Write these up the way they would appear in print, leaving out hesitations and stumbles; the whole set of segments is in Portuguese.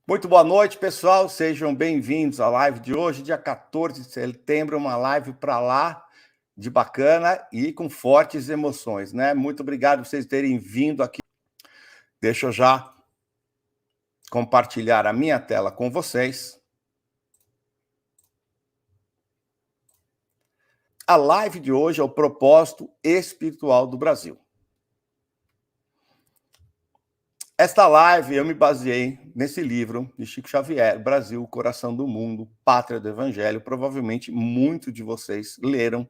Muito boa noite, pessoal. Sejam bem-vindos à live de hoje, dia 14 de setembro, uma live para lá de bacana e com fortes emoções, né? Muito obrigado por vocês terem vindo aqui. Deixa eu já compartilhar a minha tela com vocês. A live de hoje é o propósito espiritual do Brasil. Esta live eu me baseei nesse livro de Chico Xavier, Brasil, o Coração do Mundo, Pátria do Evangelho. Provavelmente muitos de vocês leram,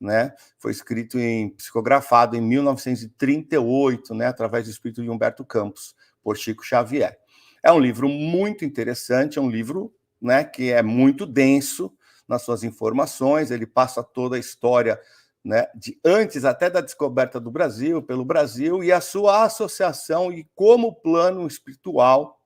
né? Foi escrito psicografado em 1938, né? Através do espírito de Humberto Campos, por Chico Xavier. É um livro muito interessante, é um livro, né, que é muito denso nas suas informações, ele passa toda a história, né, de antes até da descoberta do Brasil, pelo Brasil, e a sua associação e como o plano espiritual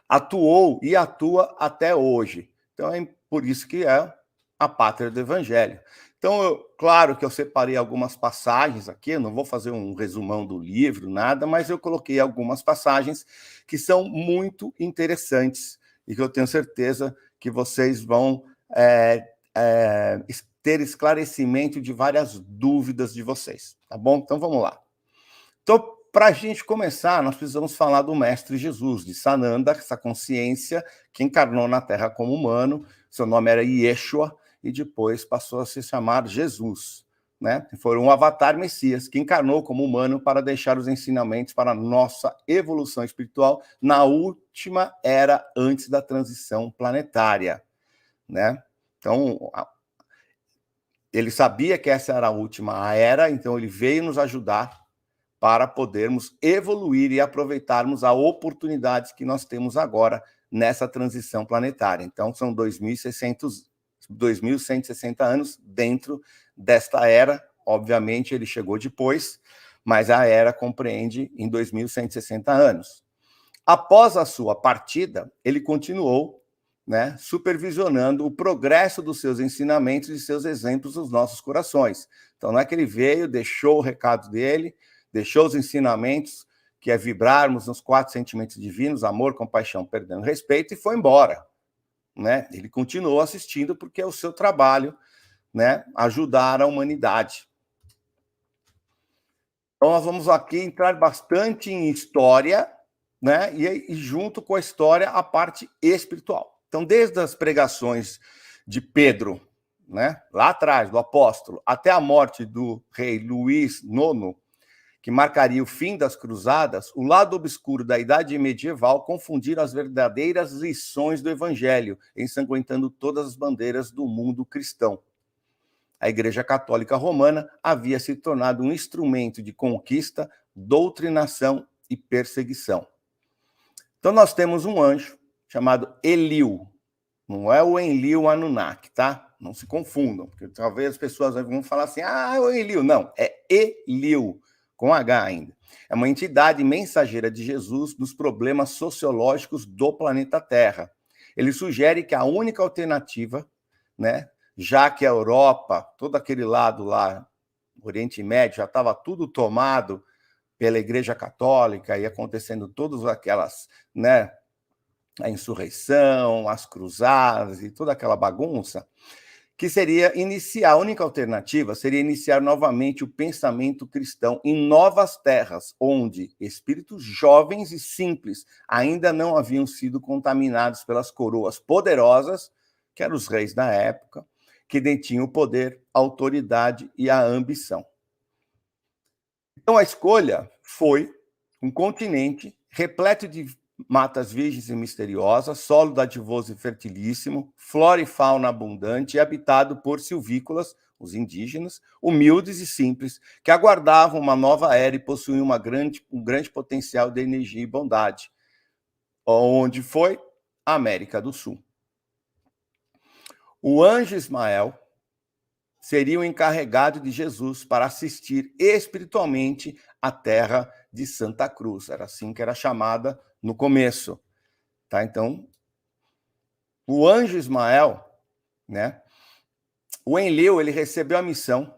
atuou e atua até hoje. Então é por isso que é a pátria do Evangelho. Então, claro que eu separei algumas passagens aqui, eu não vou fazer um resumão do livro, nada, mas eu coloquei algumas passagens que são muito interessantes e que eu tenho certeza que vocês vão ter esclarecimento de várias dúvidas de vocês, tá bom? Então, vamos lá. Então, para a gente começar, nós precisamos falar do Mestre Jesus, de Sananda, essa consciência que encarnou na Terra como humano, seu nome era Yeshua, e depois passou a se chamar Jesus, né? Foi um avatar Messias que encarnou como humano para deixar os ensinamentos para a nossa evolução espiritual na última era antes da transição planetária, né? Então, ele sabia que essa era a última era, então ele veio nos ajudar para podermos evoluir e aproveitarmos as oportunidades que nós temos agora nessa transição planetária. Então, são 2.160 anos dentro desta era. Obviamente, ele chegou depois, mas a era compreende em 2.160 anos. Após a sua partida, ele continuou, né, supervisionando o progresso dos seus ensinamentos e seus exemplos nos nossos corações. Então, não é que ele veio, deixou o recado dele, deixou os ensinamentos, que é vibrarmos nos 4 sentimentos divinos, amor, compaixão, perdão e respeito, e foi embora, né? Ele continuou assistindo porque é o seu trabalho, né, ajudar a humanidade. Então, nós vamos aqui entrar bastante em história, né, e junto com a história, a parte espiritual. Então, desde as pregações de Pedro, né, lá atrás, do apóstolo, até a morte do rei Luís IX, que marcaria o fim das cruzadas, o lado obscuro da idade medieval confundiram as verdadeiras lições do evangelho, ensanguentando todas as bandeiras do mundo cristão. A Igreja Católica Romana havia se tornado um instrumento de conquista, doutrinação e perseguição. Então nós temos um anjo chamado Eliu, não é o Enlil Anunnaki, tá? Não se confundam, porque talvez as pessoas vão falar assim, o Eliu. Não, é Eliu, com H ainda. É uma entidade mensageira de Jesus dos problemas sociológicos do planeta Terra. Ele sugere que a única alternativa, né, já que a Europa, todo aquele lado lá, Oriente Médio, já estava tudo tomado pela Igreja Católica e acontecendo todas aquelas, né, a insurreição, as cruzadas e toda aquela bagunça, que seria iniciar, a única alternativa seria iniciar novamente o pensamento cristão em novas terras, onde espíritos jovens e simples ainda não haviam sido contaminados pelas coroas poderosas, que eram os reis da época, que detinham o poder, a autoridade e a ambição. Então a escolha foi um continente repleto de matas virgens e misteriosas, solo dadivoso e fertilíssimo, flora e fauna abundante e habitado por silvícolas, os indígenas, humildes e simples, que aguardavam uma nova era e possuíam um grande potencial de energia e bondade. Onde foi? A América do Sul. O anjo Ismael seria o encarregado de Jesus para assistir espiritualmente a terra de Santa Cruz. Era assim que era chamada no começo. Tá? Então, o anjo Ismael, né? O Enlil, ele recebeu a missão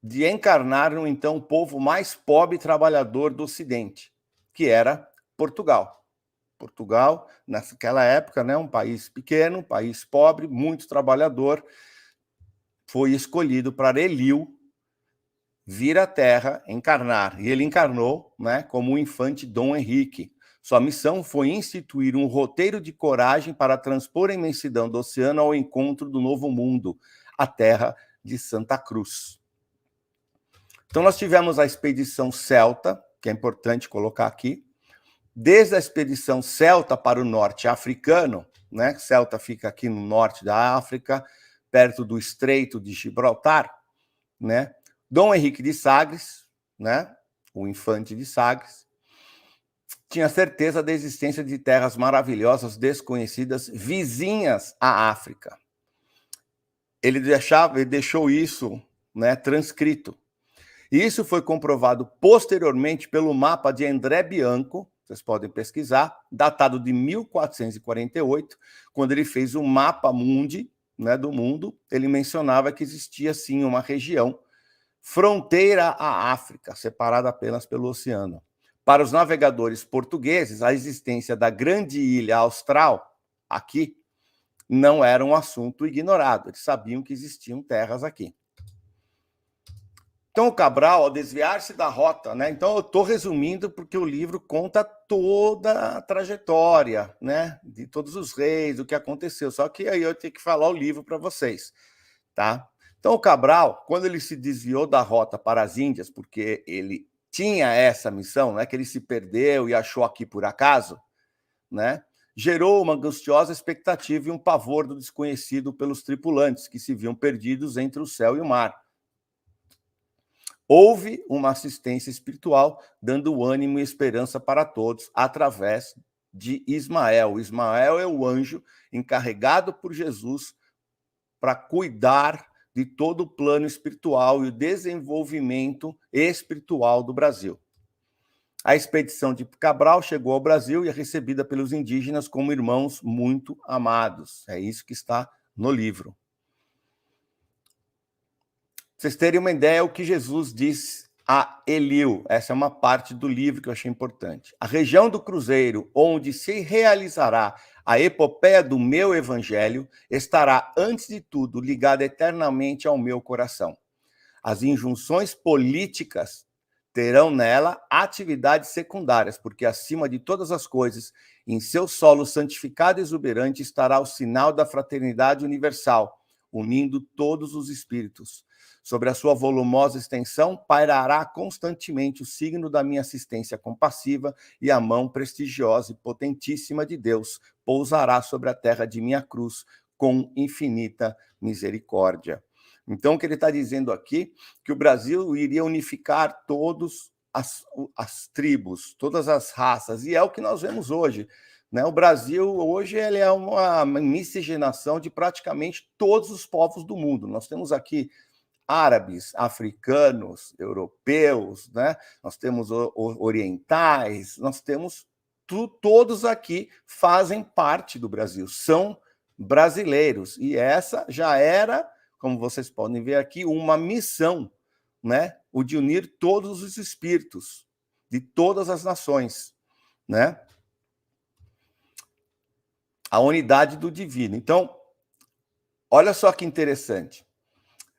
de encarnar no então povo mais pobre e trabalhador do Ocidente, que era Portugal. Portugal, naquela época, né, um país pequeno, um país pobre, muito trabalhador, foi escolhido para Eliu vir à Terra, encarnar. E ele encarnou, né, como o infante Dom Henrique. Sua missão foi instituir um roteiro de coragem para transpor a imensidão do oceano ao encontro do novo mundo, a terra de Santa Cruz. Então, nós tivemos a expedição celta, que é importante colocar aqui, desde a expedição celta para o norte africano, né? Celta fica aqui no norte da África, perto do Estreito de Gibraltar, né? Dom Henrique de Sagres, né? O infante de Sagres, tinha certeza da existência de terras maravilhosas, desconhecidas, vizinhas à África. Ele deixou isso, né, transcrito. E isso foi comprovado posteriormente pelo mapa de André Bianco, vocês podem pesquisar, datado de 1448, quando ele fez o mapa mundi, né, do mundo. Ele mencionava que existia, sim, uma região fronteira à África, separada apenas pelo oceano. Para os navegadores portugueses, a existência da grande ilha austral, aqui, não era um assunto ignorado. Eles sabiam que existiam terras aqui. Então, o Cabral, ao desviar-se da rota, né? Então, eu estou resumindo porque o livro conta toda a trajetória, né? De todos os reis, o que aconteceu. Só que aí eu tenho que falar o livro para vocês, tá? Então, o Cabral, quando ele se desviou da rota para as Índias, porque ele tinha essa missão, né? Que ele se perdeu e achou aqui por acaso, né? Gerou uma angustiosa expectativa e um pavor do desconhecido pelos tripulantes, que se viam perdidos entre o céu e o mar. Houve uma assistência espiritual, dando ânimo e esperança para todos, através de Ismael. Ismael é o anjo encarregado por Jesus para cuidar de todo o plano espiritual e o desenvolvimento espiritual do Brasil. A expedição de Cabral chegou ao Brasil e é recebida pelos indígenas como irmãos muito amados. É isso que está no livro. Pra vocês terem uma ideia, o que Jesus diz a Eliu. Essa é uma parte do livro que eu achei importante. A região do Cruzeiro, onde se realizará a epopeia do meu evangelho, estará, antes de tudo, ligada eternamente ao meu coração. As injunções políticas terão nela atividades secundárias, porque, acima de todas as coisas, em seu solo santificado e exuberante, estará o sinal da fraternidade universal, unindo todos os espíritos. Sobre a sua volumosa extensão, pairará constantemente o signo da minha assistência compassiva e a mão prestigiosa e potentíssima de Deus pousará sobre a terra de minha cruz com infinita misericórdia. Então, o que ele está dizendo aqui, que o Brasil iria unificar todas as tribos, todas as raças, e é o que nós vemos hoje. Né? O Brasil, hoje, ele é uma miscigenação de praticamente todos os povos do mundo. Nós temos aqui árabes, africanos, europeus, né? Nós temos orientais, nós temos todos aqui fazem parte do Brasil, são brasileiros. E essa já era, como vocês podem ver aqui, uma missão, né? O de unir todos os espíritos de todas as nações, né? A unidade do divino. Então, olha só que interessante.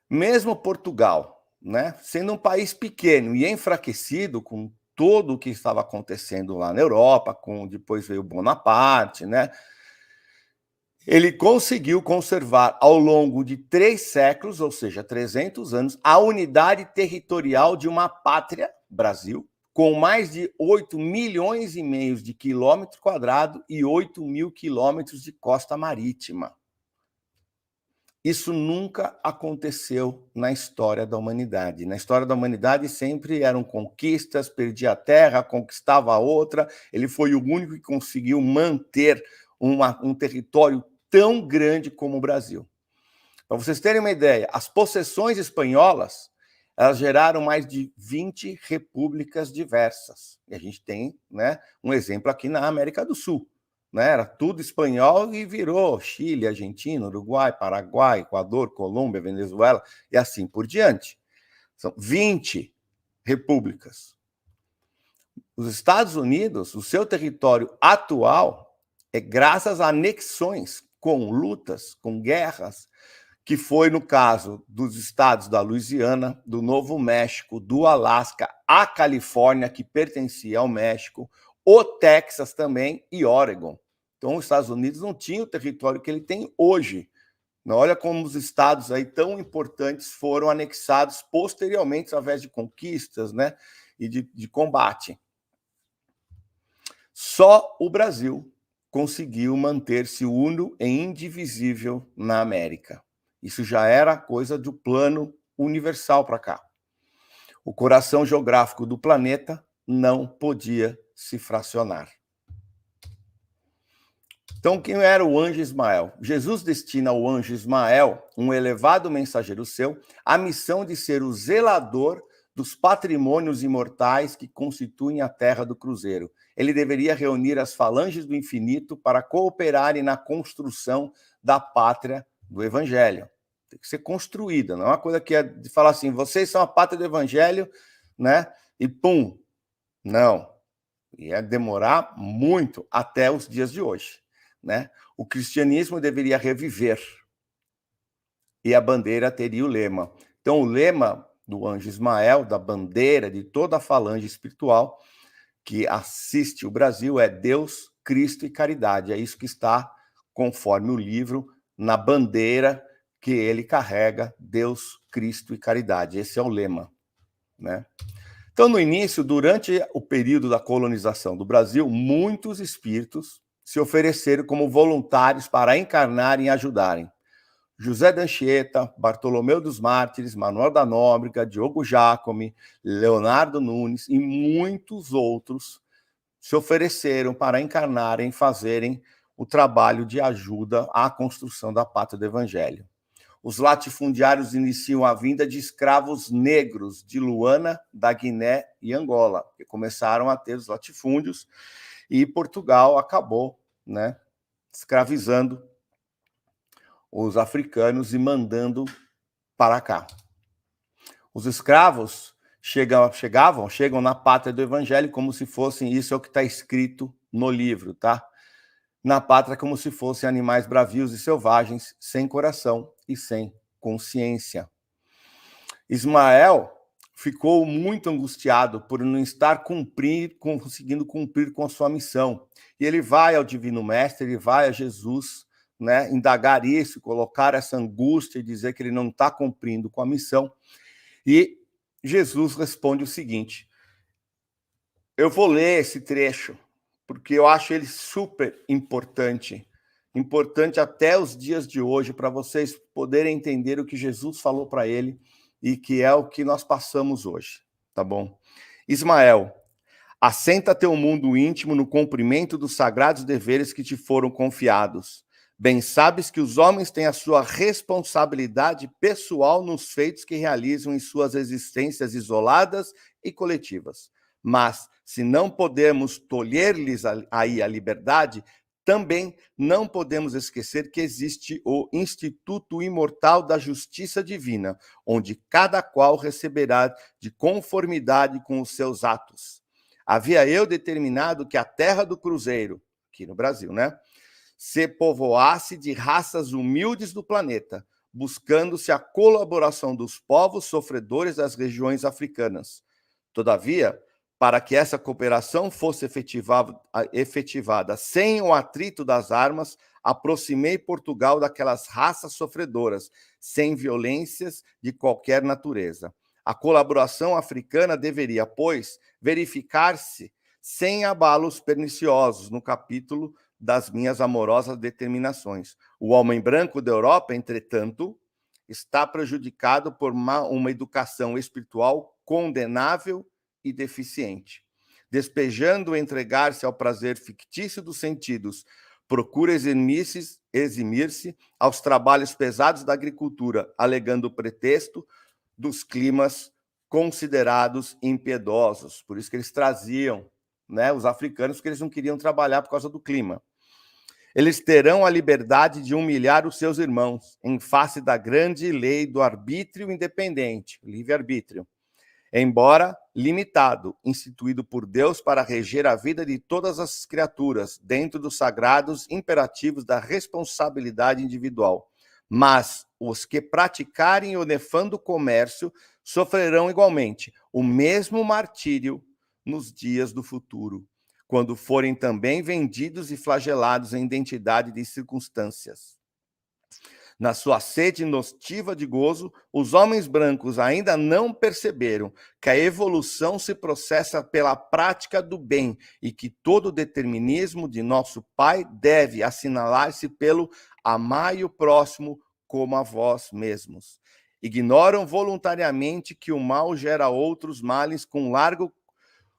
Mesmo Portugal, né, sendo um país pequeno e enfraquecido com tudo o que estava acontecendo lá na Europa, depois veio Bonaparte, né, ele conseguiu conservar ao longo de 3 séculos, ou seja, 300 anos, a unidade territorial de uma pátria, Brasil, com mais de 8 milhões e meio de quilômetro quadrado e 8 mil quilômetros de costa marítima. Isso nunca aconteceu na história da humanidade. Na história da humanidade sempre eram conquistas, perdia a terra, conquistava a outra. Ele foi o único que conseguiu manter um território tão grande como o Brasil. Para vocês terem uma ideia, as possessões espanholas, elas geraram mais de 20 repúblicas diversas. E a gente tem, né, um exemplo aqui na América do Sul. Né? Era tudo espanhol e virou Chile, Argentina, Uruguai, Paraguai, Equador, Colômbia, Venezuela e assim por diante. São 20 repúblicas. Os Estados Unidos, o seu território atual, é graças a anexões, com lutas, com guerras, que foi no caso dos estados da Louisiana, do Novo México, do Alasca, a Califórnia, que pertencia ao México, o Texas também e Oregon. Então, os Estados Unidos não tinham o território que ele tem hoje. Olha como os estados aí tão importantes foram anexados posteriormente através de conquistas, né, e de combate. Só o Brasil conseguiu manter-se uno e indivisível na América. Isso já era coisa do plano universal para cá. O coração geográfico do planeta não podia se fracionar. Então, quem era o anjo Ismael? Jesus destina ao anjo Ismael, um elevado mensageiro seu, a missão de ser o zelador dos patrimônios imortais que constituem a terra do cruzeiro. Ele deveria reunir as falanges do infinito para cooperarem na construção da pátria do evangelho. Tem que ser construída, não é uma coisa que é de falar assim, vocês são a pátria do evangelho, né? E pum. Não. Ia demorar muito até os dias de hoje, né? O cristianismo deveria reviver e a bandeira teria o lema. Então, o lema do anjo Ismael, da bandeira de toda a falange espiritual que assiste o Brasil é Deus, Cristo e caridade. É isso que está, conforme o livro, na bandeira que ele carrega, Deus, Cristo e caridade. Esse é o lema, né? Então, no início, durante o período da colonização do Brasil, muitos espíritos se ofereceram como voluntários para encarnarem e ajudarem. José de Anchieta, Bartolomeu dos Mártires, Manuel da Nóbrega, Diogo Jacome, Leonardo Nunes e muitos outros se ofereceram para encarnarem e fazerem o trabalho de ajuda à construção da pátria do Evangelho. Os latifundiários iniciam a vinda de escravos negros de Luana, da Guiné e Angola, que começaram a ter os latifúndios, e Portugal acabou, né, escravizando os africanos e mandando para cá. Os escravos chegam na pátria do Evangelho como se fossem, isso é o que está escrito no livro, tá? Na pátria como se fossem animais bravios e selvagens, sem coração e sem consciência. Ismael ficou muito angustiado por não estar conseguindo cumprir com a sua missão. E ele vai ao Divino Mestre, ele vai a Jesus, né, indagar isso, colocar essa angústia e dizer que ele não está cumprindo com a missão. E Jesus responde o seguinte: eu vou ler esse trecho, porque eu acho ele super importante, importante até os dias de hoje, para vocês poderem entender o que Jesus falou para ele e que é o que nós passamos hoje, tá bom? Ismael, assenta teu mundo íntimo no cumprimento dos sagrados deveres que te foram confiados. Bem sabes que os homens têm a sua responsabilidade pessoal nos feitos que realizam em suas existências isoladas e coletivas. Mas, se não podemos tolher-lhes aí a liberdade, também não podemos esquecer que existe o Instituto Imortal da Justiça Divina, onde cada qual receberá de conformidade com os seus atos. Havia eu determinado que a terra do cruzeiro, aqui no Brasil, né, se povoasse de raças humildes do planeta, buscando-se a colaboração dos povos sofredores das regiões africanas. Todavia, para que essa cooperação fosse efetivada sem o atrito das armas, aproximei Portugal daquelas raças sofredoras, sem violências de qualquer natureza. A colaboração africana deveria, pois, verificar-se sem abalos perniciosos, no capítulo das minhas amorosas determinações. O homem branco da Europa, entretanto, está prejudicado por uma educação espiritual condenável e deficiente. Despejando entregar-se ao prazer fictício dos sentidos, procura eximir-se aos trabalhos pesados da agricultura, alegando o pretexto dos climas considerados impiedosos. Por isso que eles traziam, né, os africanos, porque eles não queriam trabalhar por causa do clima. Eles terão a liberdade de humilhar os seus irmãos, em face da grande lei do arbítrio independente, livre-arbítrio. Embora limitado, instituído por Deus para reger a vida de todas as criaturas, dentro dos sagrados imperativos da responsabilidade individual. Mas os que praticarem o nefando comércio sofrerão igualmente o mesmo martírio nos dias do futuro, quando forem também vendidos e flagelados em identidade de circunstâncias. Na sua sede nociva de gozo, os homens brancos ainda não perceberam que a evolução se processa pela prática do bem e que todo o determinismo de nosso Pai deve assinalar-se pelo amai o próximo como a vós mesmos. Ignoram voluntariamente que o mal gera outros males com largo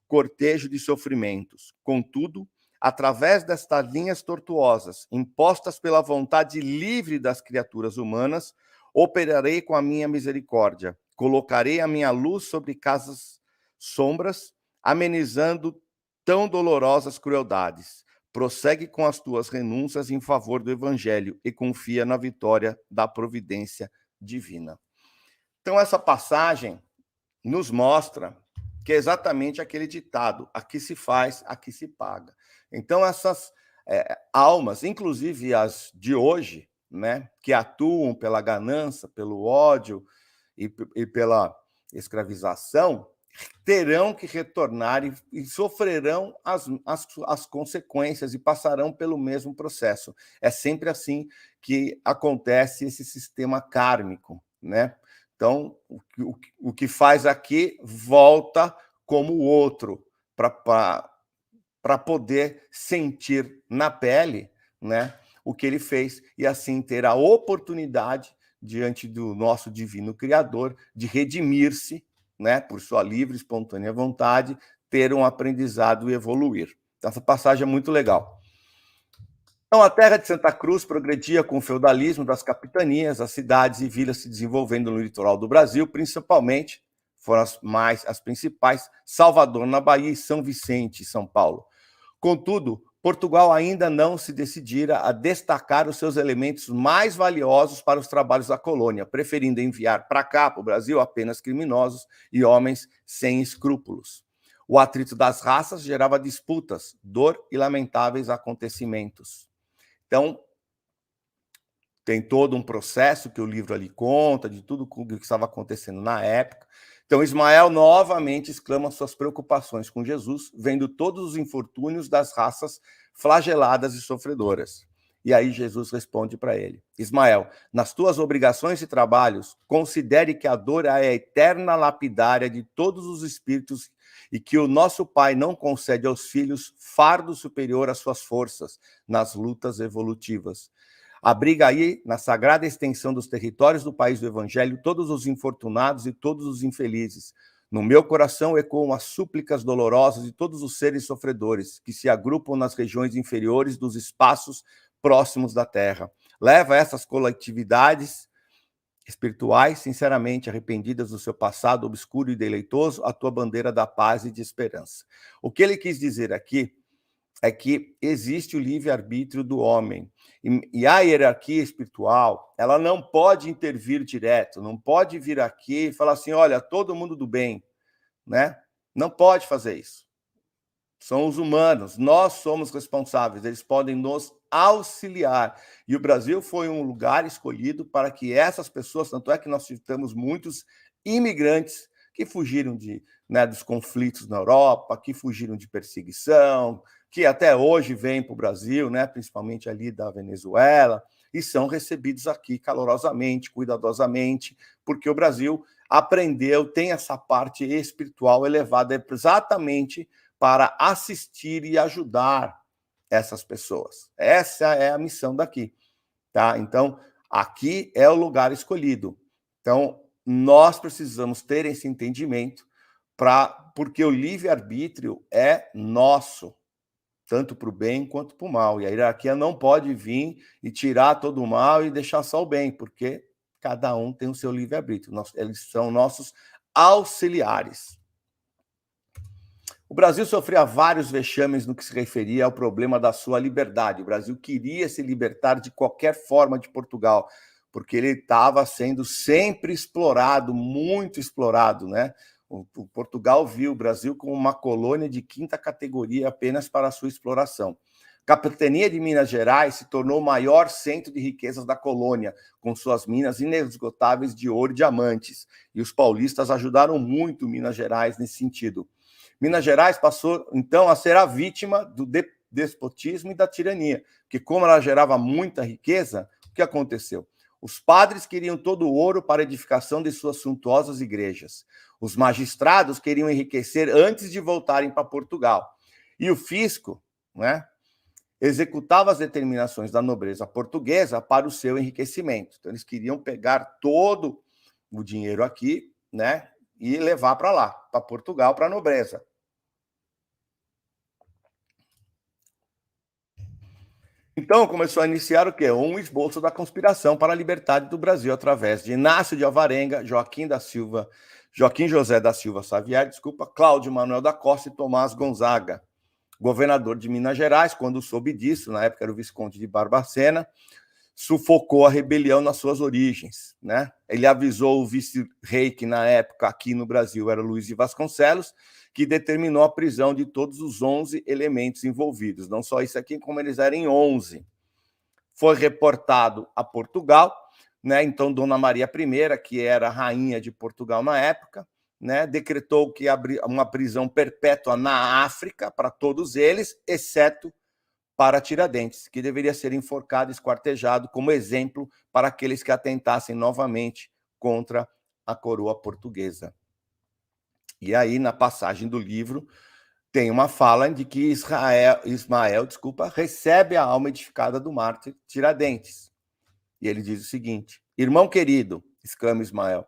cortejo de sofrimentos. Contudo, através destas linhas tortuosas, impostas pela vontade livre das criaturas humanas, operarei com a minha misericórdia, colocarei a minha luz sobre casas sombras, amenizando tão dolorosas crueldades. Prossegue com as tuas renúncias em favor do Evangelho e confia na vitória da providência divina. Então, essa passagem nos mostra que é exatamente aquele ditado: aqui se faz, aqui se paga. Então, essas almas, inclusive as de hoje, né, que atuam pela ganância, pelo ódio e pela escravização, terão que retornar e sofrerão as consequências e passarão pelo mesmo processo. É sempre assim que acontece esse sistema kármico, né? Então, o que faz aqui volta como o outro, para poder sentir na pele, né, o que ele fez e assim ter a oportunidade, diante do nosso divino Criador, de redimir-se, né, por sua livre e espontânea vontade, ter um aprendizado e evoluir. Então, essa passagem é muito legal. Então, a terra de Santa Cruz progredia com o feudalismo das capitanias, as cidades e vilas se desenvolvendo no litoral do Brasil, principalmente, foram as principais, Salvador, na Bahia, e São Vicente, São Paulo. Contudo, Portugal ainda não se decidira a destacar os seus elementos mais valiosos para os trabalhos da colônia, preferindo enviar para cá, para o Brasil, apenas criminosos e homens sem escrúpulos. O atrito das raças gerava disputas, dor e lamentáveis acontecimentos. Então, tem todo um processo que o livro ali conta, de tudo o que estava acontecendo na época. Então, Ismael novamente exclama suas preocupações com Jesus, vendo todos os infortúnios das raças flageladas e sofredoras. E aí Jesus responde para ele: Ismael, nas tuas obrigações e trabalhos, considere que a dor é a eterna lapidária de todos os espíritos e que o nosso Pai não concede aos filhos fardo superior às suas forças nas lutas evolutivas. Abriga aí, na sagrada extensão dos territórios do país do Evangelho, todos os infortunados e todos os infelizes. No meu coração ecoam as súplicas dolorosas de todos os seres sofredores, que se agrupam nas regiões inferiores dos espaços próximos da Terra. Leva essas coletividades espirituais, sinceramente arrependidas do seu passado obscuro e deleitoso, a tua bandeira da paz e de esperança. O que ele quis dizer aqui é que existe o livre-arbítrio do homem. E a hierarquia espiritual, ela não pode intervir direto, não pode vir aqui e falar assim, olha, todo mundo do bem, né? Não pode fazer isso. São os humanos, nós somos responsáveis, eles podem nos auxiliar. E o Brasil foi um lugar escolhido para que essas pessoas, tanto é que nós tivemos muitos imigrantes que fugiram dos conflitos na Europa, que fugiram de perseguição, que até hoje vêm para o Brasil, principalmente ali da Venezuela, e são recebidos aqui calorosamente, cuidadosamente, porque o Brasil aprendeu, tem essa parte espiritual elevada exatamente para assistir e ajudar essas pessoas. Essa é a missão daqui, tá? Então, aqui é o lugar escolhido. Então, nós precisamos ter esse entendimento porque o livre-arbítrio é nosso, tanto para o bem quanto para o mal. E a hierarquia não pode vir e tirar todo o mal e deixar só o bem, porque cada um tem o seu livre-arbítrio. Eles são nossos auxiliares. O Brasil sofria vários vexames no que se referia ao problema da sua liberdade. O Brasil queria se libertar de qualquer forma de Portugal, porque ele estava sendo sempre explorado, muito explorado, né? O Portugal viu o Brasil como uma colônia de quinta categoria apenas para a sua exploração. A capitania de Minas Gerais se tornou o maior centro de riquezas da colônia, com suas minas inesgotáveis de ouro e diamantes. E os paulistas ajudaram muito Minas Gerais nesse sentido. Minas Gerais passou, então, a ser a vítima do despotismo e da tirania, porque como ela gerava muita riqueza, o que aconteceu? Os padres queriam todo o ouro para a edificação de suas suntuosas igrejas. Os magistrados queriam enriquecer antes de voltarem para Portugal. E o fisco, né, executava as determinações da nobreza portuguesa para o seu enriquecimento. Então, eles queriam pegar todo o dinheiro aqui, né, e levar para lá, para Portugal, para a nobreza. Então, começou a iniciar o quê? Um esboço da conspiração para a liberdade do Brasil, através de Inácio de Alvarenga, Joaquim José da Silva Xavier, Cláudio Manuel da Costa e Tomás Gonzaga. Governador de Minas Gerais, quando soube disso, na época era o Visconde de Barbacena, sufocou a rebelião nas suas origens, né? Ele avisou o vice-rei, que na época aqui no Brasil era Luiz de Vasconcelos, que determinou a prisão de todos os 11 elementos envolvidos. Não só isso aqui, como eles eram 11. Foi reportado a Portugal, né? Então Dona Maria I, que era a rainha de Portugal na época, né, decretou que uma prisão perpétua na África para todos eles, exceto para Tiradentes, que deveria ser enforcado e esquartejado como exemplo para aqueles que atentassem novamente contra a coroa portuguesa. E aí, na passagem do livro, tem uma fala de que Ismael, recebe a alma edificada do mártir Tiradentes. E ele diz o seguinte: irmão querido, exclama Ismael,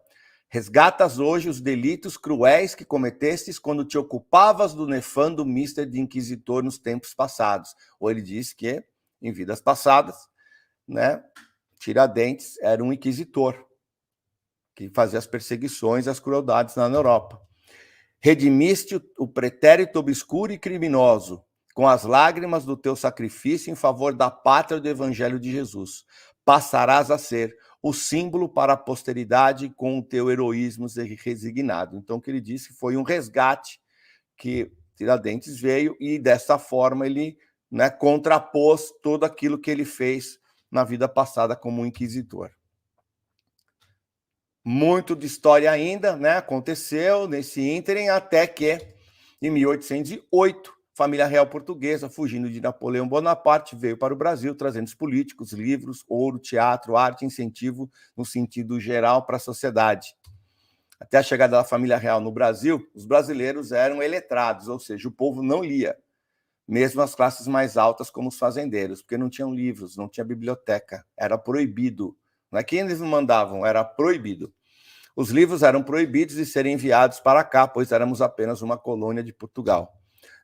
resgatas hoje os delitos cruéis que cometestes quando te ocupavas do nefando mister de inquisitor nos tempos passados. Ou ele diz que, em vidas passadas, né, Tiradentes era um inquisitor que fazia as perseguições e as crueldades na Europa. Redimiste o pretérito obscuro e criminoso com as lágrimas do teu sacrifício em favor da pátria do Evangelho de Jesus. Passarás a ser o símbolo para a posteridade com o teu heroísmo resignado. Então, o que ele disse foi um resgate que Tiradentes veio e, dessa forma, ele, né, contrapôs tudo aquilo que ele fez na vida passada como inquisitor. Muito de história ainda, né, aconteceu nesse ínterim, até que, em 1808, família real portuguesa, fugindo de Napoleão Bonaparte, veio para o Brasil, trazendo os políticos, livros, ouro, teatro, arte, incentivo no sentido geral para a sociedade. Até a chegada da família real no Brasil, os brasileiros eram iletrados, ou seja, o povo não lia, mesmo as classes mais altas, como os fazendeiros, porque não tinham livros, não tinha biblioteca, era proibido. Não é que eles não mandavam, era proibido. Os livros eram proibidos de serem enviados para cá, pois éramos apenas uma colônia de Portugal.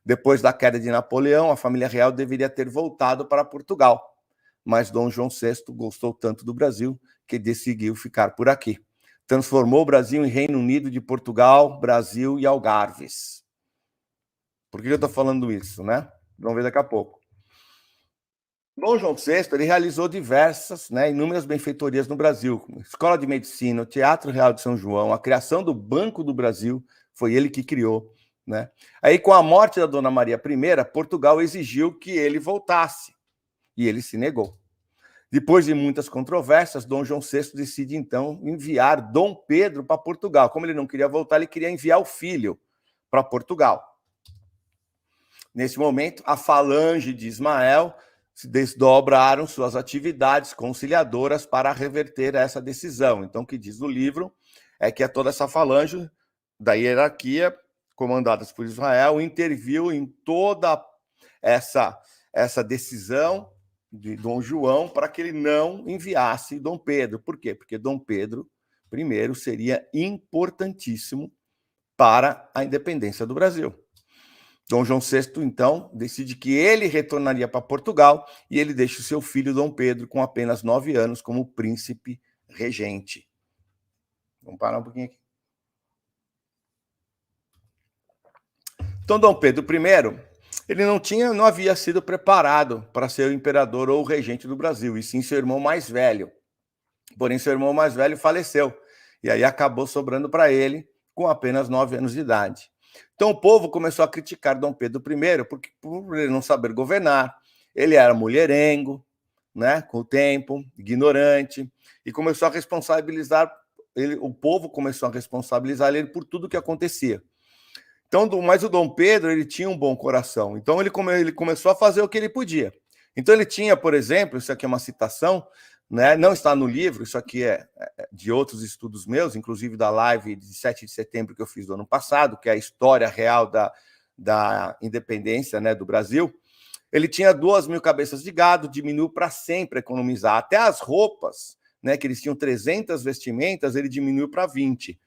Depois da queda de Napoleão, a família real deveria ter voltado para Portugal, mas Dom João VI gostou tanto do Brasil que decidiu ficar por aqui. Transformou o Brasil em Reino Unido de Portugal, Brasil e Algarves. Por que eu estou falando isso, né? Vamos ver daqui a pouco. Dom João VI ele realizou diversas, né, inúmeras benfeitorias no Brasil, Escola de Medicina, o Teatro Real de São João, a criação do Banco do Brasil, foi ele que criou. Né? Aí, com a morte da Dona Maria I, Portugal exigiu que ele voltasse, e ele se negou. Depois de muitas controvérsias, Dom João VI decide, então, enviar Dom Pedro para Portugal. Como ele não queria voltar, ele queria enviar o filho para Portugal. Nesse momento, a falange de Ismael se desdobraram suas atividades conciliadoras para reverter essa decisão. Então, o que diz no livro é que toda essa falange da hierarquia, comandadas por Israel, interviu em toda essa decisão de Dom João para que ele não enviasse Dom Pedro. Por quê? Porque Dom Pedro I seria importantíssimo para a independência do Brasil. Dom João VI, então, decide que ele retornaria para Portugal e ele deixa o seu filho Dom Pedro, com apenas 9 anos, como príncipe regente. Vamos parar um pouquinho aqui. Então, Dom Pedro I, ele não havia sido preparado para ser o imperador ou o regente do Brasil, e sim seu irmão mais velho. Porém, seu irmão mais velho faleceu, e aí acabou sobrando para ele com apenas 9 anos de idade. Então o povo começou a criticar Dom Pedro I porque, por ele não saber governar, ele era mulherengo, né, com o tempo, ignorante, e começou a responsabilizar ele, o povo começou a responsabilizar ele por tudo que acontecia. Então, mas o Dom Pedro, ele tinha um bom coração, então ele começou a fazer o que ele podia. Então ele tinha, por exemplo, isso aqui é uma citação, né, não está no livro, isso aqui é de outros estudos meus, inclusive da live de 7 de setembro que eu fiz do ano passado, que é a história real da independência, né, do Brasil. Ele tinha 2.000 cabeças de gado, diminuiu para sempre economizar. Até as roupas, né, que eles tinham 300 vestimentas, ele diminuiu para 20.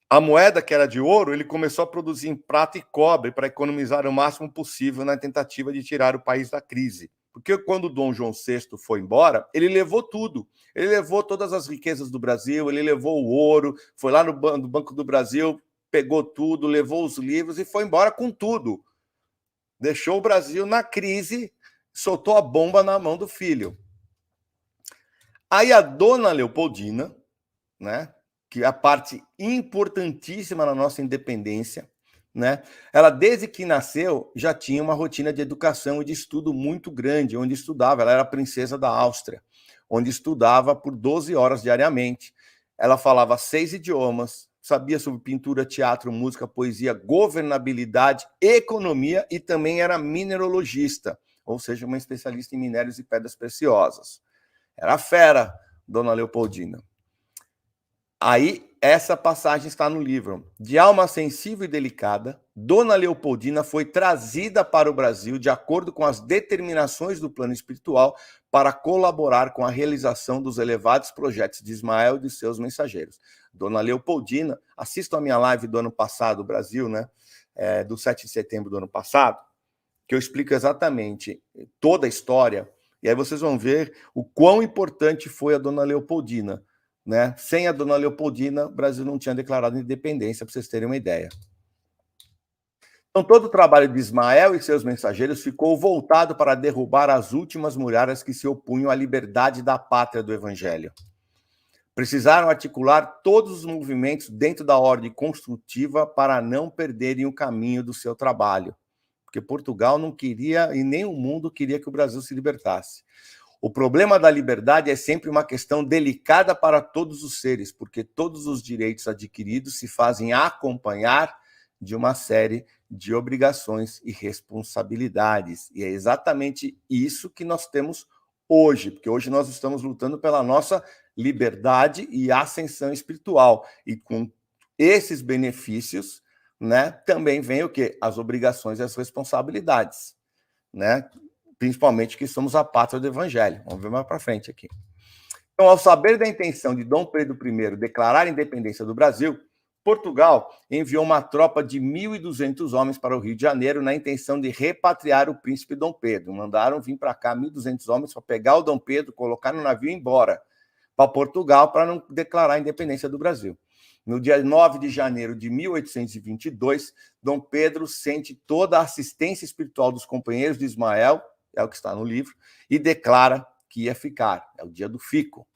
A moeda, que era de ouro, ele começou a produzir em prata e cobre para economizar o máximo possível na tentativa de tirar o país da crise. Porque quando Dom João VI foi embora, ele levou tudo. Ele levou todas as riquezas do Brasil, ele levou o ouro, foi lá no Banco do Brasil, pegou tudo, levou os livros e foi embora com tudo. Deixou o Brasil na crise, soltou a bomba na mão do filho. Aí a dona Leopoldina, né, que é a parte importantíssima na nossa independência, né? Ela, desde que nasceu, já tinha uma rotina de educação e de estudo muito grande, onde estudava. Ela era princesa da Áustria, onde estudava por 12 horas diariamente. Ela falava 6 idiomas, sabia sobre pintura, teatro, música, poesia, governabilidade, economia e também era mineralogista, ou seja, uma especialista em minérios e pedras preciosas. Era fera, dona Leopoldina. Aí, essa passagem está no livro. De alma sensível e delicada, Dona Leopoldina foi trazida para o Brasil de acordo com as determinações do plano espiritual para colaborar com a realização dos elevados projetos de Ismael e de seus mensageiros. Dona Leopoldina, assistam a minha live do ano passado, Brasil, né? Do 7 de setembro do ano passado, que eu explico exatamente toda a história, e aí vocês vão ver o quão importante foi a Dona Leopoldina. Né? Sem a Dona Leopoldina, o Brasil não tinha declarado independência, para vocês terem uma ideia. Então, todo o trabalho de Ismael e seus mensageiros ficou voltado para derrubar as últimas muralhas que se opunham à liberdade da pátria do Evangelho. Precisaram articular todos os movimentos dentro da ordem construtiva para não perderem o caminho do seu trabalho, porque Portugal não queria, e nem o mundo queria que o Brasil se libertasse. O problema da liberdade é sempre uma questão delicada para todos os seres, porque todos os direitos adquiridos se fazem acompanhar de uma série de obrigações e responsabilidades. E é exatamente isso que nós temos hoje, porque hoje nós estamos lutando pela nossa liberdade e ascensão espiritual. E com esses benefícios, né, também vem o quê? As obrigações e as responsabilidades, né? Principalmente que somos a pátria do Evangelho. Vamos ver mais para frente aqui. Então, ao saber da intenção de Dom Pedro I declarar a independência do Brasil, Portugal enviou uma tropa de 1.200 homens para o Rio de Janeiro na intenção de repatriar o príncipe Dom Pedro. Mandaram vir para cá 1.200 homens para pegar o Dom Pedro, colocar no navio e ir embora para Portugal para não declarar a independência do Brasil. No dia 9 de janeiro de 1822, Dom Pedro sente toda a assistência espiritual dos companheiros de Ismael, é o que está no livro, e declara que ia ficar. É o dia do fico.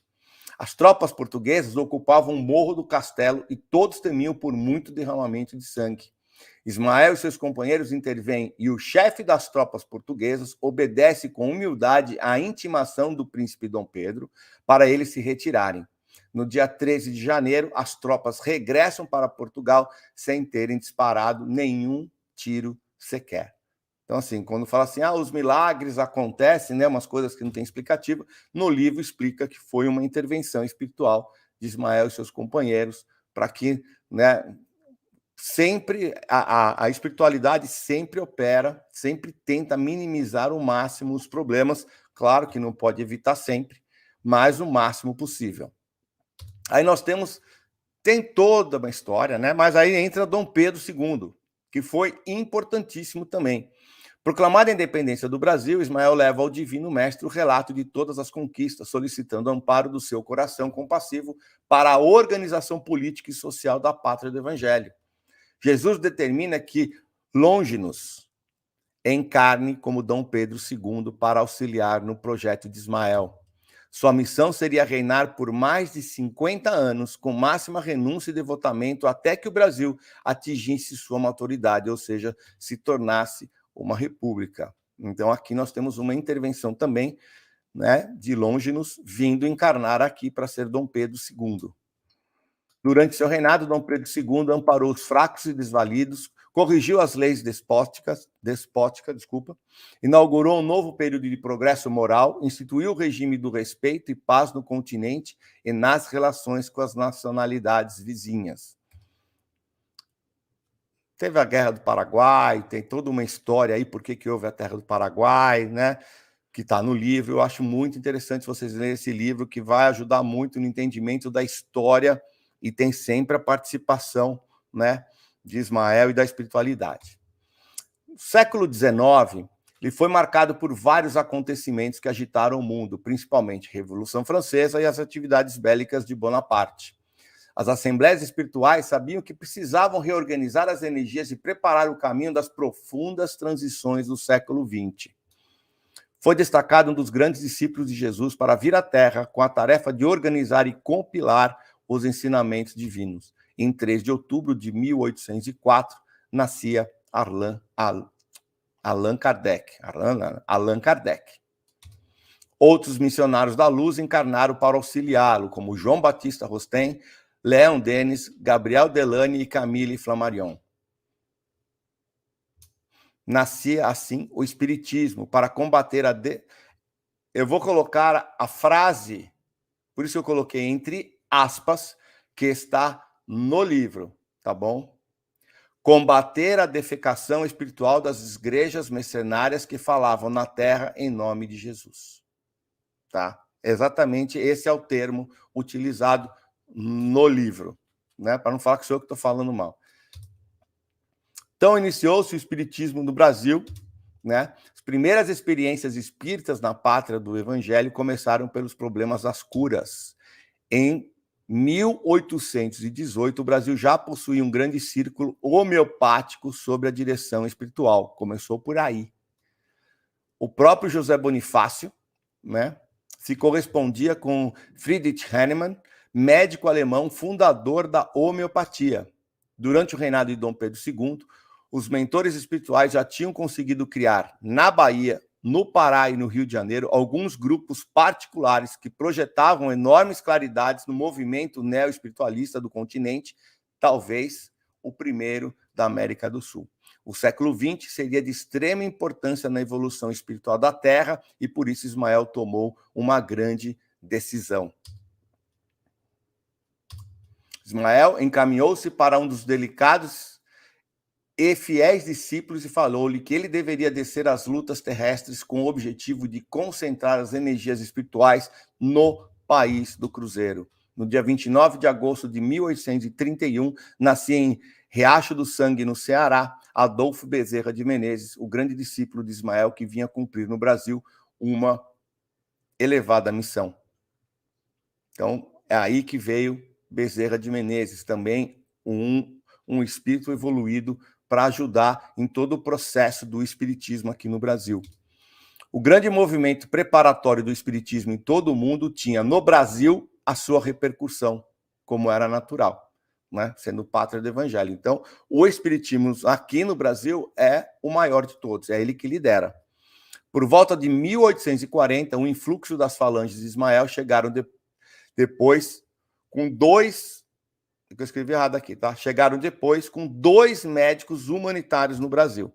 As tropas portuguesas ocupavam o morro do castelo e todos temiam por muito derramamento de sangue. Ismael e seus companheiros intervêm e o chefe das tropas portuguesas obedece com humildade à intimação do príncipe Dom Pedro para eles se retirarem. No dia 13 de janeiro, as tropas regressam para Portugal sem terem disparado nenhum tiro sequer. Então, assim, quando fala assim, os milagres acontecem, né, umas coisas que não tem explicativa, no livro explica que foi uma intervenção espiritual de Ismael e seus companheiros para que, né, sempre a espiritualidade sempre opera, sempre tenta minimizar ao máximo os problemas. Claro que não pode evitar sempre, mas o máximo possível. Aí nós tem toda uma história, né? Mas aí entra Dom Pedro II, que foi importantíssimo também. Proclamada a independência do Brasil, Ismael leva ao Divino Mestre o relato de todas as conquistas, solicitando amparo do seu coração compassivo para a organização política e social da pátria do Evangelho. Jesus determina que Longinos encarne como Dom Pedro II para auxiliar no projeto de Ismael. Sua missão seria reinar por mais de 50 anos, com máxima renúncia e devotamento, até que o Brasil atingisse sua maturidade, ou seja, se tornasse uma república. Então, aqui nós temos uma intervenção também, né, de Longinos, vindo encarnar aqui para ser Dom Pedro II. Durante seu reinado, Dom Pedro II amparou os fracos e desvalidos, corrigiu as leis despóticas, inaugurou um novo período de progresso moral, instituiu o regime do respeito e paz no continente e nas relações com as nacionalidades vizinhas. Teve a Guerra do Paraguai, tem toda uma história aí, por que houve a Guerra do Paraguai, né? Que está no livro. Eu acho muito interessante vocês lerem esse livro, que vai ajudar muito no entendimento da história e tem sempre a participação, né, de Ismael e da espiritualidade. O século XIX ele foi marcado por vários acontecimentos que agitaram o mundo, principalmente a Revolução Francesa e as atividades bélicas de Bonaparte. As assembleias espirituais sabiam que precisavam reorganizar as energias e preparar o caminho das profundas transições do século XX. Foi destacado um dos grandes discípulos de Jesus para vir à Terra com a tarefa de organizar e compilar os ensinamentos divinos. Em 3 de outubro de 1804, nascia Allan Kardec. Outros missionários da luz encarnaram para auxiliá-lo, como João Batista Rosten, Léon Denis, Gabriel Delany e Camille Flammarion. Nascia, assim, o Espiritismo para combater a... Eu vou colocar a frase, por isso eu coloquei entre aspas, que está no livro, tá bom? Combater a defecação espiritual das igrejas mercenárias que falavam na terra em nome de Jesus. Tá? Exatamente esse é o termo utilizado no livro, né? Para não falar que sou eu que estou falando mal. Então, iniciou-se o Espiritismo no Brasil, né? As primeiras experiências espíritas na pátria do Evangelho começaram pelos problemas das curas. Em 1818, o Brasil já possuía um grande círculo homeopático sob a direção espiritual. Começou por aí. O próprio José Bonifácio, né, se correspondia com Friedrich Hahnemann, médico alemão fundador da homeopatia. Durante o reinado de Dom Pedro II, os mentores espirituais já tinham conseguido criar, na Bahia, no Pará e no Rio de Janeiro, alguns grupos particulares que projetavam enormes claridades no movimento neo-espiritualista do continente, talvez o primeiro da América do Sul. O século XX seria de extrema importância na evolução espiritual da Terra e por isso Ismael tomou uma grande decisão. Ismael encaminhou-se para um dos delicados e fiéis discípulos e falou-lhe que ele deveria descer às lutas terrestres com o objetivo de concentrar as energias espirituais no país do Cruzeiro. No dia 29 de agosto de 1831, nascia em Riacho do Sangue, no Ceará, Adolfo Bezerra de Menezes, o grande discípulo de Ismael que vinha cumprir no Brasil uma elevada missão. Então, é aí que veio Bezerra de Menezes, também um espírito evoluído para ajudar em todo o processo do espiritismo aqui no Brasil. O grande movimento preparatório do espiritismo em todo o mundo tinha, no Brasil, a sua repercussão, como era natural, né? Sendo pátria do evangelho. Então, o espiritismo aqui no Brasil é o maior de todos, é ele que lidera. Por volta de 1840, um influxo das falanges de Ismael chegaram depois com dois... Eu escrevi errado aqui, tá? Chegaram depois com 2 médicos humanitários no Brasil,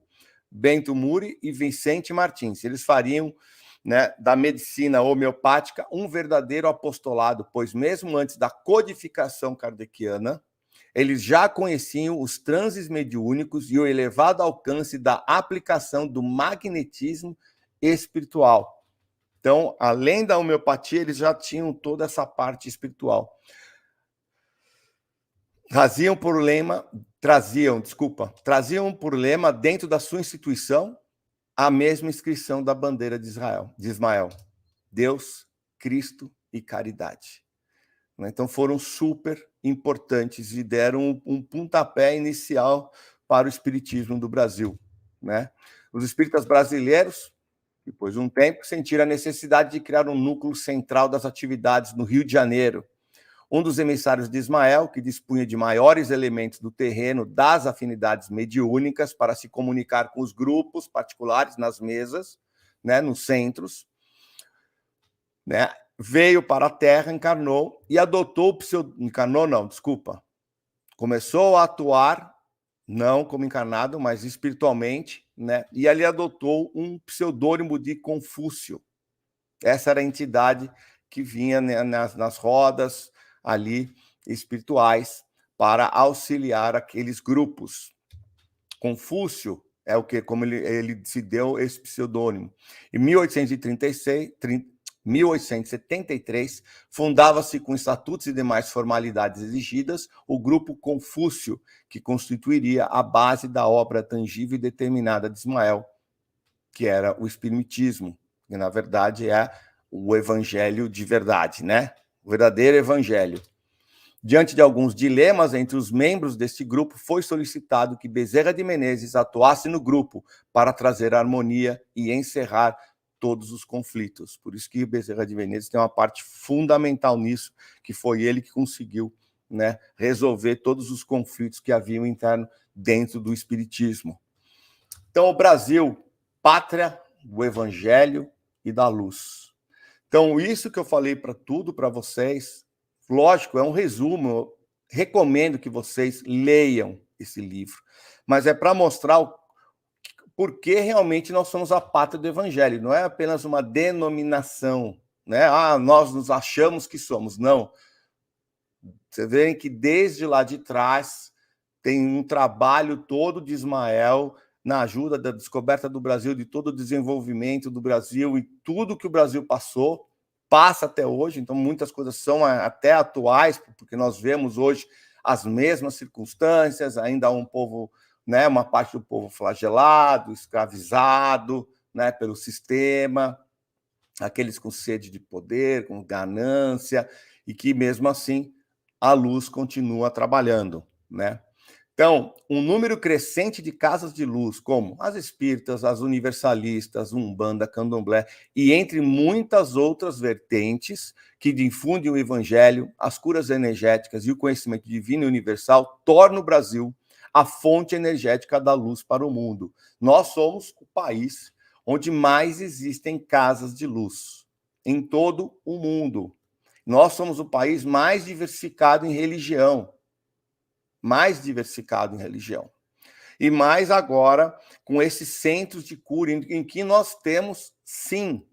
Bento Muri e Vicente Martins. Eles fariam, né, da medicina homeopática um verdadeiro apostolado, pois mesmo antes da codificação kardeciana, eles já conheciam os transes mediúnicos e o elevado alcance da aplicação do magnetismo espiritual. Então, além da homeopatia, eles já tinham toda essa parte espiritual. Traziam por lema dentro da sua instituição a mesma inscrição da bandeira de Ismael: Deus, Cristo e caridade. Então foram super importantes e deram um pontapé inicial para o espiritismo do Brasil, né? Os espíritas brasileiros, Depois de um tempo, sentiram a necessidade de criar um núcleo central das atividades no Rio de Janeiro. Um dos emissários de Ismael, que dispunha de maiores elementos do terreno das afinidades mediúnicas para se comunicar com os grupos particulares nas mesas, né, nos centros, né, veio para a Terra, encarnou e adotou o pseudônimo. Encarnou, não, desculpa. Começou a atuar, não como encarnado, mas espiritualmente, né? E ali adotou um pseudônimo de Confúcio. Essa era a entidade que vinha, né, nas rodas ali espirituais para auxiliar aqueles grupos. Confúcio é o que, como ele se deu esse pseudônimo. Em 1873, fundava-se com estatutos e demais formalidades exigidas o Grupo Confúcio, que constituiria a base da obra tangível e determinada de Ismael, que era o Espiritismo, que na verdade é o evangelho de verdade, né? O verdadeiro evangelho. Diante de alguns dilemas entre os membros deste grupo, foi solicitado que Bezerra de Menezes atuasse no grupo para trazer harmonia e encerrar todos os conflitos. Por isso que Bezerra de Menezes tem uma parte fundamental nisso, que foi ele que conseguiu, né, resolver todos os conflitos que haviam interno dentro do espiritismo. Então, o Brasil, pátria do evangelho e da luz. Então, isso que eu falei para tudo para vocês, lógico, é um resumo. Eu recomendo que vocês leiam esse livro, mas é para mostrar por que realmente nós somos a pátria do evangelho. Não é apenas uma denominação, né? Ah, nós nos achamos que somos. Não. Você vê que desde lá de trás tem um trabalho todo de Ismael na ajuda da descoberta do Brasil, de todo o desenvolvimento do Brasil e tudo que o Brasil passou, passa até hoje. Então, muitas coisas são até atuais, porque nós vemos hoje as mesmas circunstâncias, ainda há um povo, né, uma parte do povo flagelado, escravizado, né, pelo sistema, aqueles com sede de poder, com ganância, e que mesmo assim a luz continua trabalhando, né? Então, um número crescente de casas de luz, como as espíritas, as universalistas, Umbanda, Candomblé, e entre muitas outras vertentes que difundem o evangelho, as curas energéticas e o conhecimento divino e universal, torna o Brasil a fonte energética da luz para o mundo. Nós somos o país onde mais existem casas de luz em todo o mundo. Nós somos o país mais diversificado em religião. E mais agora com esses centros de cura, em que nós temos, sim,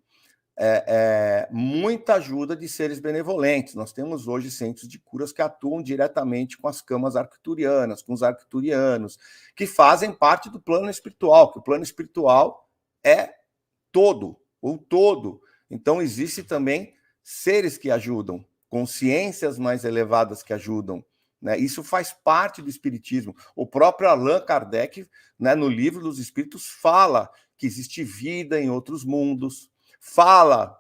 muita ajuda de seres benevolentes. Nós temos hoje centros de curas que atuam diretamente com as camas arcturianas, com os arcturianos, que fazem parte do plano espiritual, que o plano espiritual é o todo. Então, existe também seres que ajudam, consciências mais elevadas que ajudam, né? Isso faz parte do espiritismo. O próprio Allan Kardec, né, no Livro dos Espíritos, fala que existe vida em outros mundos, fala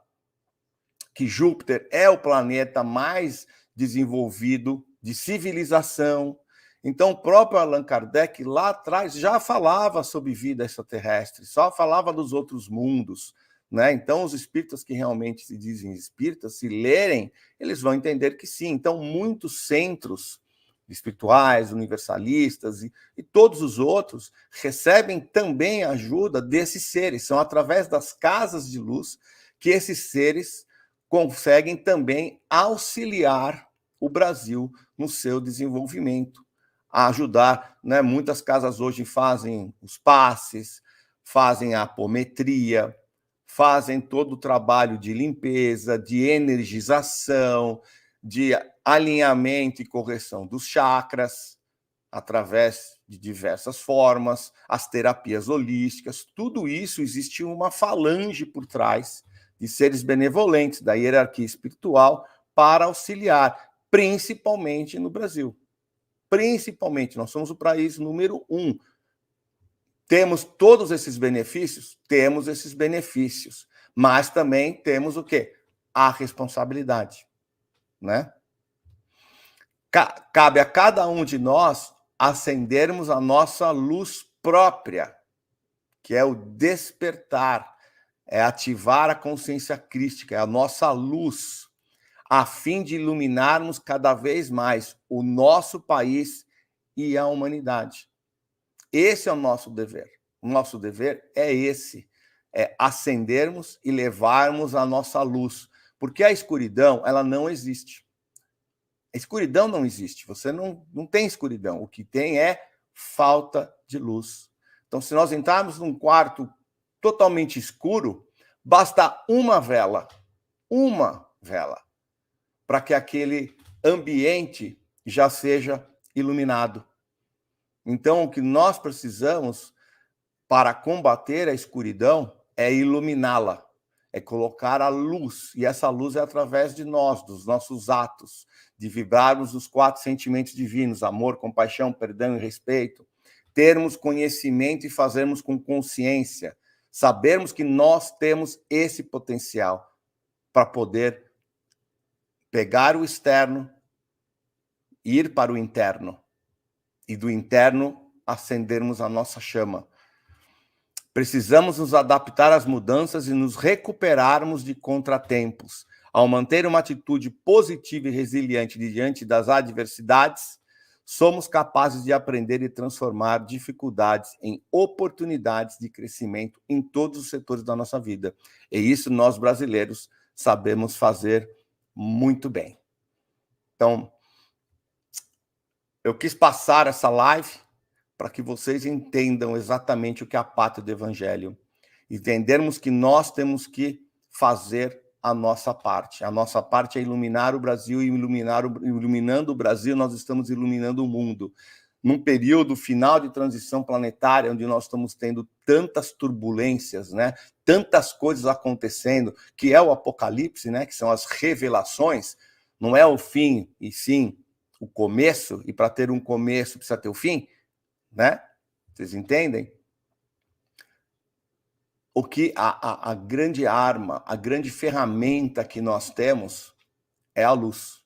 que Júpiter é o planeta mais desenvolvido de civilização. Então, o próprio Allan Kardec, lá atrás, já falava sobre vida extraterrestre, só falava dos outros mundos, né? Então, os espíritas que realmente se dizem espíritas, se lerem, eles vão entender que sim. Então, muitos centros espirituais, universalistas e todos os outros recebem também a ajuda desses seres. São através das casas de luz que esses seres conseguem também auxiliar o Brasil no seu desenvolvimento, a ajudar, né? Muitas casas hoje fazem os passes, fazem a apometria, fazem todo o trabalho de limpeza, de energização, de alinhamento e correção dos chakras, através de diversas formas, as terapias holísticas, tudo isso existe uma falange por trás de seres benevolentes da hierarquia espiritual para auxiliar, principalmente no Brasil. Principalmente, nós somos o país número 1. Temos todos esses benefícios? Temos esses benefícios, mas também temos o quê? A responsabilidade, né? Cabe a cada um de nós acendermos a nossa luz própria, que é o despertar, é ativar a consciência crística, é a nossa luz, a fim de iluminarmos cada vez mais o nosso país e a humanidade. Esse é o nosso dever. O nosso dever é esse, é acendermos e levarmos a nossa luz, porque a escuridão, ela não existe. A escuridão não existe, você não tem escuridão, o que tem é falta de luz. Então, se nós entrarmos num quarto totalmente escuro, basta uma vela, para que aquele ambiente já seja iluminado. Então, o que nós precisamos para combater a escuridão é iluminá-la, é colocar a luz, e essa luz é através de nós, dos nossos atos, de vibrarmos os 4 sentimentos divinos, amor, compaixão, perdão e respeito, termos conhecimento e fazermos com consciência, sabermos que nós temos esse potencial para poder pegar o externo, ir para o interno, e do interno acendermos a nossa chama. Precisamos nos adaptar às mudanças e nos recuperarmos de contratempos. Ao manter uma atitude positiva e resiliente diante das adversidades, somos capazes de aprender e transformar dificuldades em oportunidades de crescimento em todos os setores da nossa vida. E isso nós brasileiros sabemos fazer muito bem. Então, eu quis passar essa live para que vocês entendam exatamente o que é a pátria do Evangelho. Entendermos que nós temos que fazer a nossa parte. A nossa parte é iluminar o Brasil, e iluminando o Brasil, nós estamos iluminando o mundo. Num período final de transição planetária, onde nós estamos tendo tantas turbulências, né? Tantas coisas acontecendo, que é o apocalipse, né? Que são as revelações, não é o fim, e sim o começo, e para ter um começo precisa ter o fim, né? Vocês entendem? O que a grande arma, a grande ferramenta que nós temos é a luz,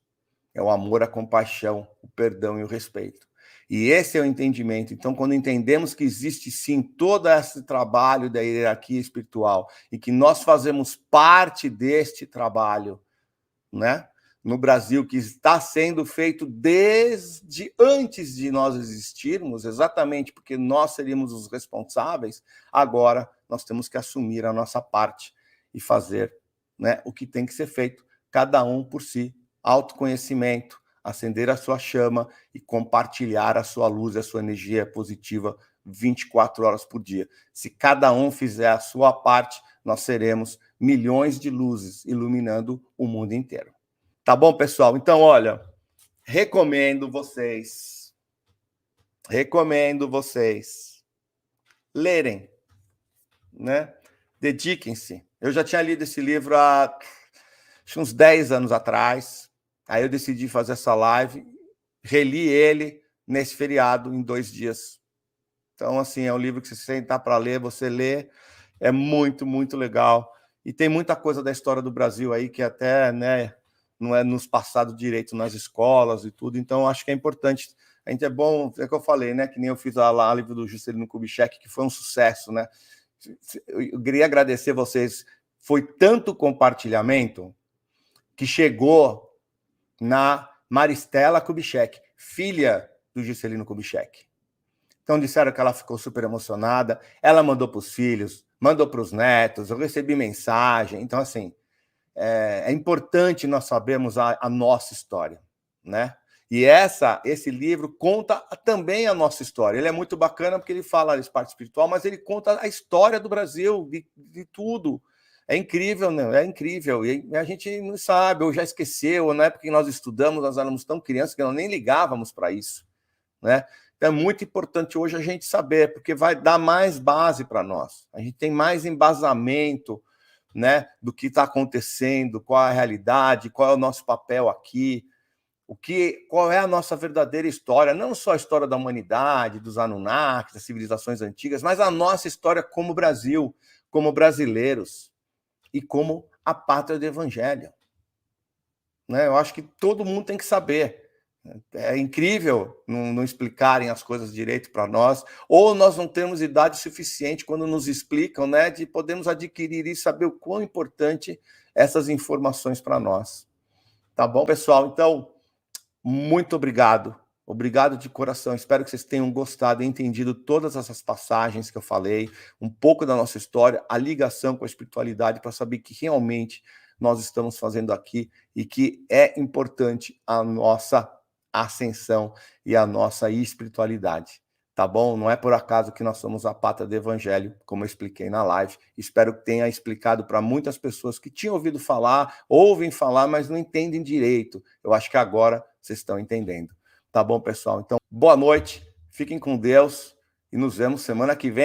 é o amor, a compaixão, o perdão e o respeito. E esse é o entendimento. Então, quando entendemos que existe sim todo esse trabalho da hierarquia espiritual e que nós fazemos parte deste trabalho, né? No Brasil, que está sendo feito desde antes de nós existirmos, exatamente porque nós seríamos os responsáveis, agora nós temos que assumir a nossa parte e fazer, né, o que tem que ser feito, cada um por si, autoconhecimento, acender a sua chama e compartilhar a sua luz, a sua energia positiva 24 horas por dia. Se cada um fizer a sua parte, nós seremos milhões de luzes iluminando o mundo inteiro. Tá bom, pessoal? Então, olha, recomendo vocês lerem, né? Dediquem-se. Eu já tinha lido esse livro há uns 10 anos atrás, aí eu decidi fazer essa live, reli ele nesse feriado, em 2 dias. Então, assim, é um livro que você sentar para ler, você lê, é muito, muito legal. E tem muita coisa da história do Brasil aí que até, né, não é nos passado direito nas escolas e tudo, então acho que é importante. A gente é bom, é o que eu falei, né? Que nem eu fiz a live do Juscelino Kubitschek, que foi um sucesso, né? Eu queria agradecer vocês. Foi tanto compartilhamento que chegou na Maristela Kubitschek, filha do Juscelino Kubitschek. Então disseram que ela ficou super emocionada, ela mandou para os filhos, mandou para os netos, eu recebi mensagem. Então, assim, é importante nós sabermos a nossa história, né? E esse livro conta também a nossa história. Ele é muito bacana porque ele fala de parte espiritual, mas ele conta a história do Brasil, de tudo. É incrível, né? É incrível. E a gente não sabe, ou já esqueceu, na época que nós estudamos, nós éramos tão crianças que nós nem ligávamos para isso, né? Então é muito importante hoje a gente saber, porque vai dar mais base para nós. A gente tem mais embasamento, né, do que está acontecendo, qual é a realidade, qual é o nosso papel aqui, qual é a nossa verdadeira história, não só a história da humanidade, dos Anunnakis, das civilizações antigas, mas a nossa história como Brasil, como brasileiros e como a pátria do Evangelho. Né? Eu acho que todo mundo tem que saber. É incrível não explicarem as coisas direito para nós, ou nós não temos idade suficiente quando nos explicam, né, de podermos adquirir e saber o quão importante essas informações para nós. Tá bom, pessoal? Então, muito obrigado. Obrigado de coração. Espero que vocês tenham gostado e entendido todas essas passagens que eu falei, um pouco da nossa história, a ligação com a espiritualidade, para saber que realmente nós estamos fazendo aqui e que é importante a nossa ascensão e a nossa espiritualidade. Tá bom? Não é por acaso que nós somos a pátria do evangelho, como eu expliquei na live. Espero que tenha explicado para muitas pessoas que tinham ouvido falar, ouvem falar, mas não entendem direito. Eu acho que agora vocês estão entendendo. Tá bom, pessoal? Então, boa noite, fiquem com Deus e nos vemos semana que vem.